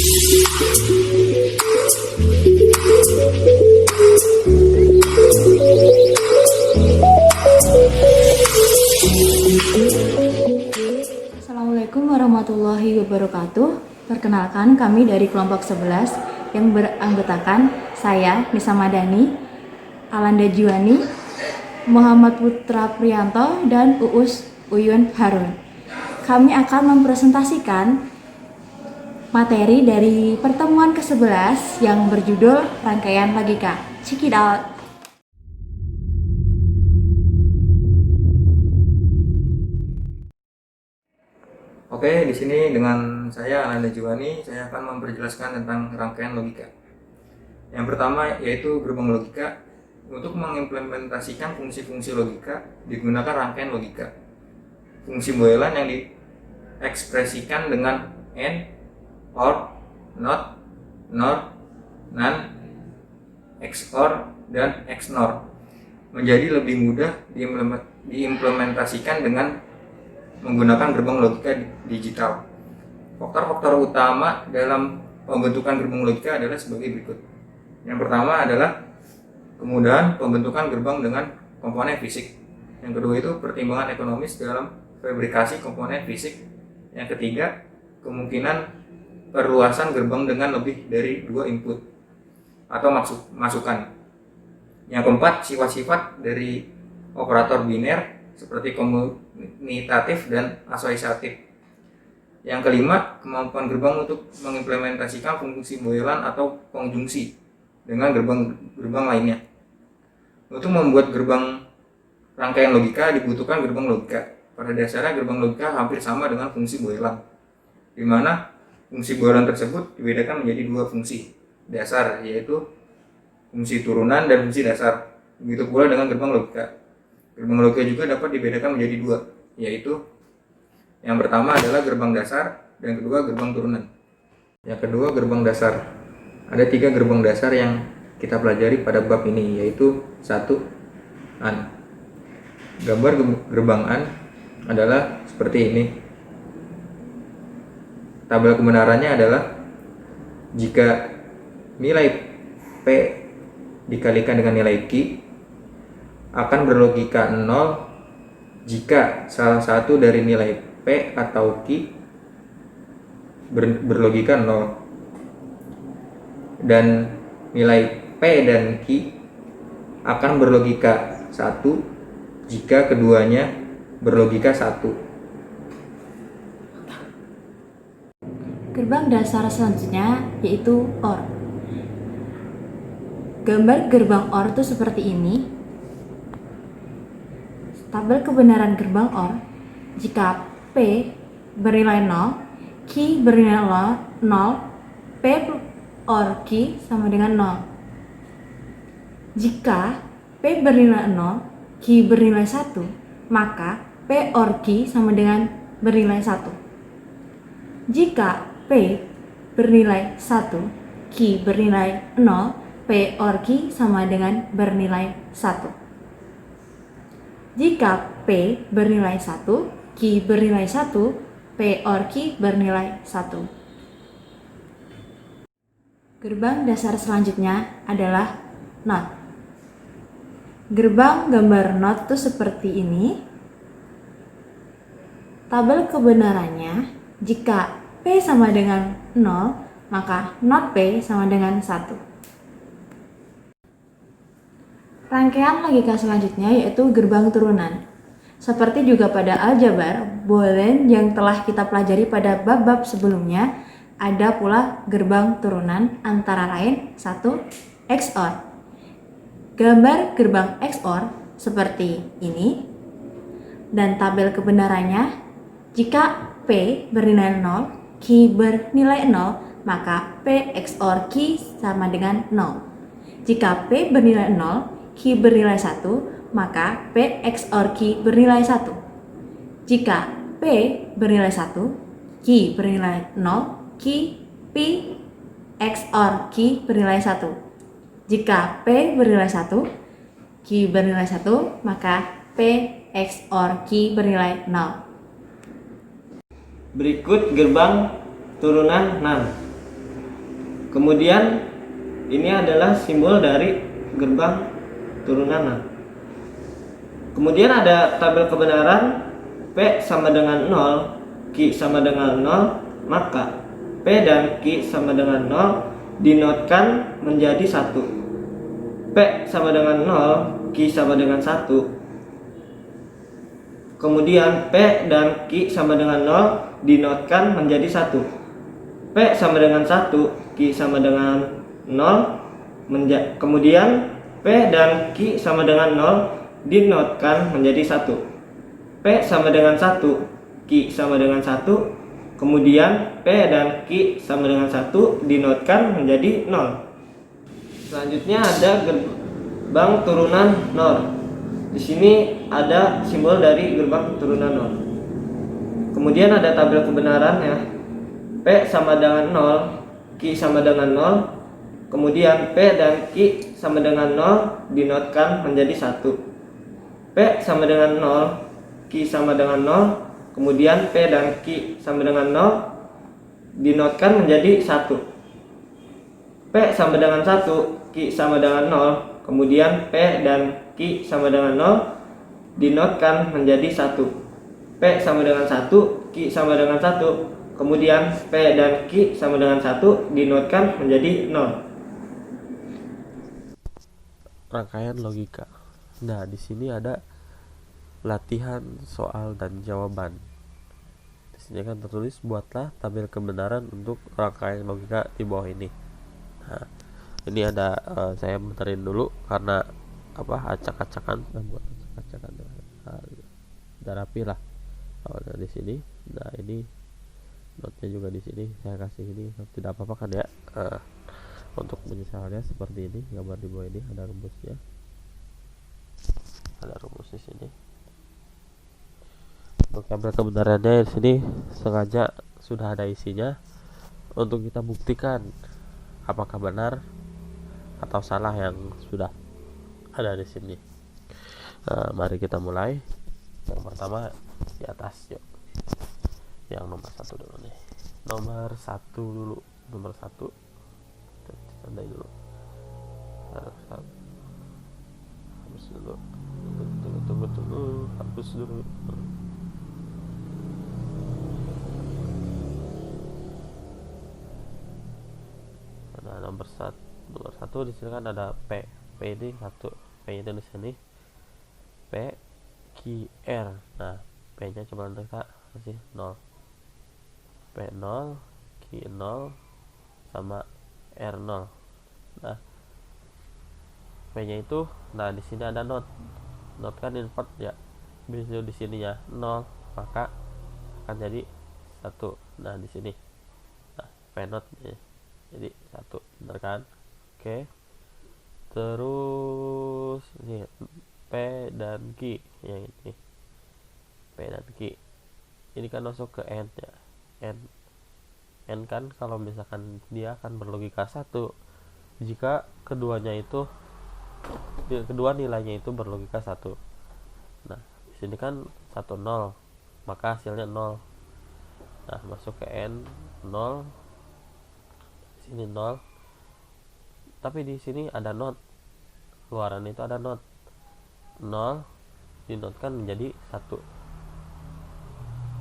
Assalamualaikum warahmatullahi wabarakatuh. Perkenalkan, kami dari kelompok 11 yang beranggotakan saya, Nisa Madani, Alanda Juwani, Muhammad Putra Priyanto, dan Uus Uyun Harun. Kami akan mempresentasikan materi dari pertemuan ke-11 yang berjudul Rangkaian Logika. Check it out! Oke, di sini dengan saya Alanda Juwani, saya akan memperjelaskan tentang rangkaian logika. Yang pertama yaitu gerbang logika. Untuk mengimplementasikan fungsi-fungsi logika digunakan rangkaian logika. Fungsi Boylan yang diekspresikan dengan and, or, not, nor, none, XOR, dan XNOR menjadi lebih mudah diimplementasikan dengan menggunakan gerbang logika digital. Faktor-faktor utama dalam pembentukan gerbang logika adalah sebagai berikut. Yang pertama adalah kemudahan pembentukan gerbang dengan komponen fisik. Yang kedua itu pertimbangan ekonomis dalam fabrikasi komponen fisik. Yang ketiga, kemungkinan perluasan gerbang dengan lebih dari 2 input atau masukan. Yang keempat, sifat-sifat dari operator biner seperti kommutatif dan asosiatif. Yang kelima, kemampuan gerbang untuk mengimplementasikan fungsi Boylan atau konjungsi dengan gerbang lainnya. Untuk membuat gerbang rangkaian logika dibutuhkan gerbang logika. Pada dasarnya gerbang logika hampir sama dengan fungsi Boylan, di mana fungsi Boylan tersebut dibedakan menjadi 2 fungsi dasar, yaitu fungsi turunan dan fungsi dasar. Begitu pula dengan gerbang logika. Gerbang logika juga dapat dibedakan menjadi 2, yaitu yang pertama adalah gerbang dasar dan kedua gerbang turunan. Yang kedua, gerbang dasar. Ada 3 gerbang dasar yang kita pelajari pada bab ini, yaitu 1. AND. Gambar gerbang AND adalah seperti ini. Tabel kebenarannya adalah jika nilai P dikalikan dengan nilai Q akan berlogika 0 jika salah satu dari nilai P atau Q berlogika 0, dan nilai P dan Q akan berlogika 1 jika keduanya berlogika 1. Gerbang dasar selanjutnya yaitu OR. Gambar gerbang OR itu seperti ini. Tabel kebenaran gerbang OR, jika P bernilai 0, Q bernilai 0, P OR Q sama dengan 0. Jika P bernilai 0, Q bernilai 1, maka P OR Q sama dengan bernilai 1. Jika P bernilai 1, Q bernilai 0, P OR Q sama dengan bernilai 1. Jika P bernilai 1, Q bernilai 1, P OR Q bernilai 1. Gerbang dasar selanjutnya adalah NOT. Gerbang gambar NOT itu seperti ini. Tabel kebenarannya, jika P sama dengan 0, maka NOT P sama dengan 1. Rangkaian logika selanjutnya yaitu gerbang turunan. Seperti juga pada aljabar Boolean yang telah kita pelajari pada bab-bab sebelumnya, ada pula gerbang turunan antara lain 1. XOR. Gambar gerbang XOR seperti ini. Dan tabel kebenarannya, jika P bernilai 0, Q bernilai 0, maka P XOR Q sama dengan 0. Jika P bernilai 0, Q bernilai 1, maka P XOR Q bernilai 1. Jika P bernilai 1, Q bernilai 0, Q P XOR Q bernilai 1. Jika P bernilai 1, Q bernilai 1, maka P XOR Q bernilai 0. Berikut gerbang turunan NAND. Kemudian ini adalah simbol dari gerbang turunan NOR. Kemudian ada tabel kebenaran P sama dengan 0, Q sama dengan 0, maka P dan Q sama dengan 0 dinotkan menjadi 1. P sama dengan 0, Q sama dengan 1. Kemudian P dan Q sama dengan 0 dinotkan menjadi 1. P sama dengan 1, Q sama dengan 0, kemudian P dan Q sama dengan 0 dinotkan menjadi 1. P sama dengan 1, Q sama dengan 1, kemudian P dan Q sama dengan 1 dinotkan menjadi 0. Selanjutnya ada gerbang turunan NOR. Di sini ada simbol dari gerbang turunan NOR. Kemudian ada tabel kebenaran ya. P sama dengan 0, Q sama dengan 0, kemudian P dan Q sama dengan 0 dinotkan menjadi 1. P sama dengan 0, Q sama dengan 0, kemudian P dan Q sama dengan 0 dinotkan menjadi 1. P sama dengan 1, Q sama dengan 0, kemudian P dan Q sama dengan 0 dinotkan menjadi 1. P sama dengan 1, Q sama dengan 1, kemudian P dan Q sama dengan 1 dinotkan menjadi 0. Rangkaian logika. Nah, di sini ada latihan soal dan jawaban. Di sini kan tertulis buatlah tabel kebenaran untuk rangkaian logika di bawah ini. Nah, ini ada saya benerin dulu karena acak-acakan, buat acak-acakan. Udah rapi lah. Di sini. Nah, ini notnya juga di sini. Saya kasih ini, tidak apa-apa kan ya. Untuk misalnya seperti ini, gambar di bawah ini ada rumusnya. Ada rumus di sini. Untuk tabel kebenarannya di sini sengaja sudah ada isinya untuk kita buktikan apakah benar atau salah yang sudah ada di sini. Mari kita mulai. Yang pertama di atas, yuk. Yang nomor 1 dulu nih. Nomor 1 dulu. Nomor 1. Tandai dulu. Hapus dulu. Tunggu. Hapus dulu. Nah, nomor 1 di sini kan ada P. P ini 1. P ini di sini. P Q R. Nah, P-nya cuma kita kasih 0. P 0, Q 0 sama R 0. Nah, P-nya itu, nah di sini ada not. Not kan invert ya. Bisa di sini ya 0, maka akan jadi 1. Nah, di sini. Nah, P not ya. Jadi 1, benar kan? Oke. Terus ini P dan Q yang ini. P dan Q. Ini kan masuk ke N ya. N kan kalau misalkan dia akan berlogika 1 jika kedua nilainya itu berlogika 1. Nah, di sini kan 1 0, maka hasilnya 0. Nah, masuk ke N 0. Sini 0. Tapi di sini ada not. Luaran itu ada not. 0 dinotkan menjadi 1.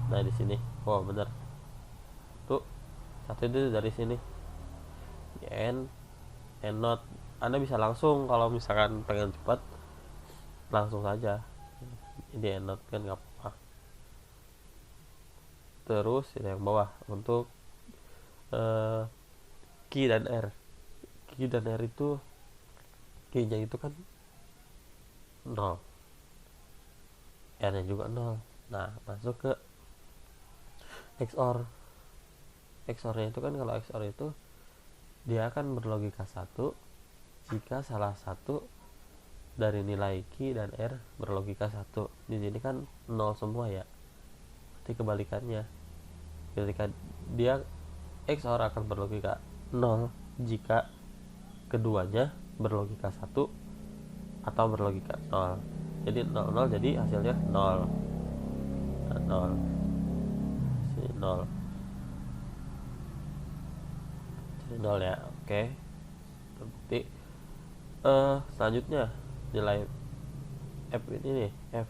Nah, di sini. Oh, benar. Tuh, 1 itu dari sini. N not. Anda bisa langsung kalau misalkan pengen cepat langsung saja. Ini N not kan enggak apa-apa. Terus ini yang bawah untuk Q dan R. Q dan R itu Q-nya itu kan 0. R-nya juga 0. Nah, masuk ke XOR. XOR-nya itu kan kalau XOR itu dia akan berlogika 1 jika salah satu dari nilai Q dan R berlogika 1. Di sini kan 0 semua ya. Berarti kebalikannya. Ketika dia XOR akan berlogika 0 jika keduanya berlogika 1 atau berlogika 0. Jadi 0 jadi hasilnya 0. Nah, 0. Sini 0. Ini 0 ya. Oke, terbukti. Selanjutnya nilai F ini nih, F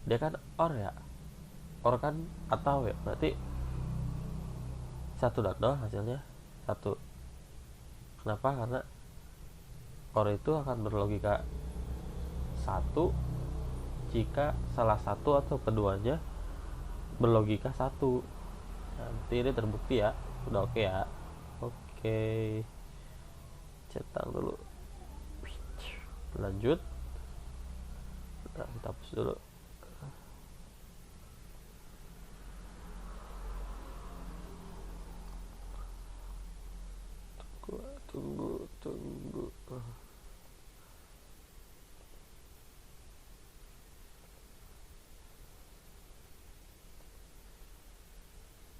dia kan OR ya, OR kan atau ya, berarti 1 dan 0 hasilnya 1. Kenapa? Karena OR itu akan berlogika 1 jika salah satu atau keduanya berlogika 1. Nanti ini terbukti ya. Udah oke ya. Oke, centang dulu, lanjut. Nah, kita hapus dulu. Tunggu.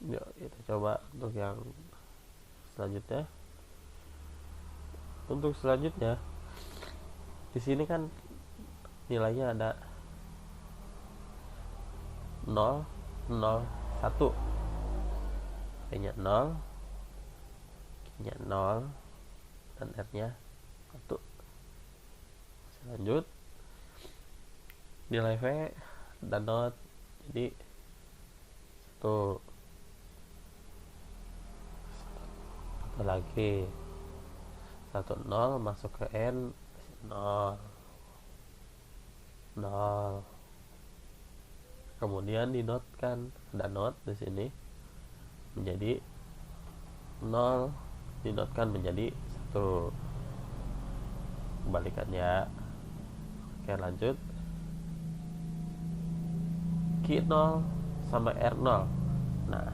Ya, kita coba untuk yang selanjutnya. Untuk selanjutnya di sini kan nilainya ada 0, 0, 1. P-nya 0, Q-nya 0, dan R-nya 1. Lanjut, nilai V dan not jadi 1. Satu lagi, 1 0 masuk ke N 0, 0. Kemudian dinotkan, ada not di sini menjadi 0, dinotkan menjadi 1. Kembalikannya. Oke, lanjut. Q 0 sama R 0. Nah,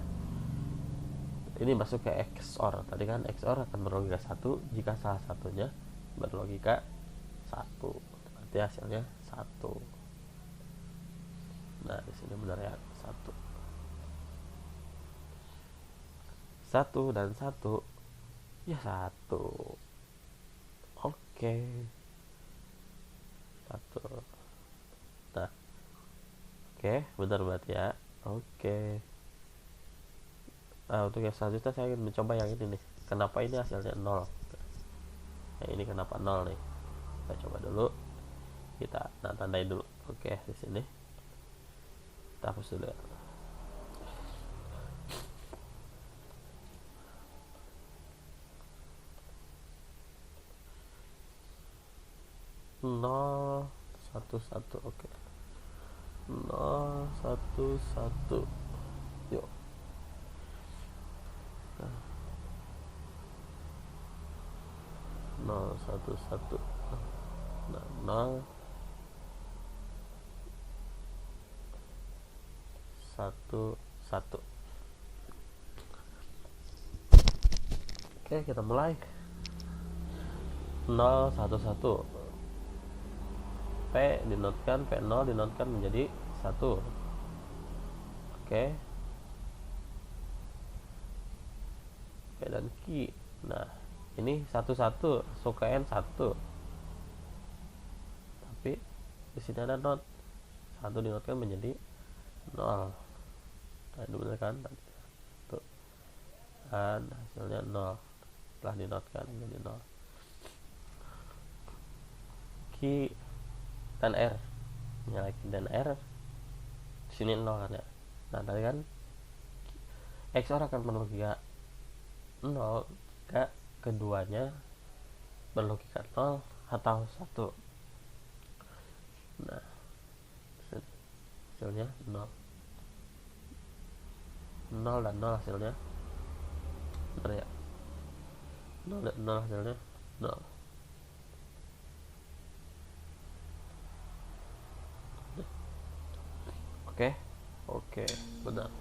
ini masuk ke XOR. Tadi kan XOR akan berlogika 1 jika salah satunya berlogika 1. Berarti hasilnya 1. Nah, di sini benar ya, 1. 1 dan 1 ya 1. Oke. 1. Nah. Oke, benar berarti ya. Oke. Nah, untuk yang selanjutnya saya ingin mencoba yang ini nih. Kenapa ini hasilnya 0? Nah, ini kenapa 0 nih? Kita coba dulu. Kita tandai dulu. Oke, di sini. Kita hapus dulu ya. Nol satu satu, oke. 0 1 1. Yuk. Nah, 0 1 1. Nah, 0 1 1. Oke, kita mulai. 0 1 1. P dinotkan, P0 dinotkan menjadi 1. Oke. P dan Q. Nah, ini 1 1 suka N 1. Tapi di sini ada not. 1 dinotkan menjadi 0. Nah, itu benar kan? Tuh. Dan hasilnya 0. Setelah dinotkan menjadi 0. Q dan R, nilai Q dan R di sini 0 kan ya. Nah, tadi kan XOR akan berlogika 0 jika keduanya berlogika 0 atau 1. Nah, hasilnya 0. 0 dan 0 hasilnya benar ya. 0 dan 0 hasilnya 0. Oke, benar.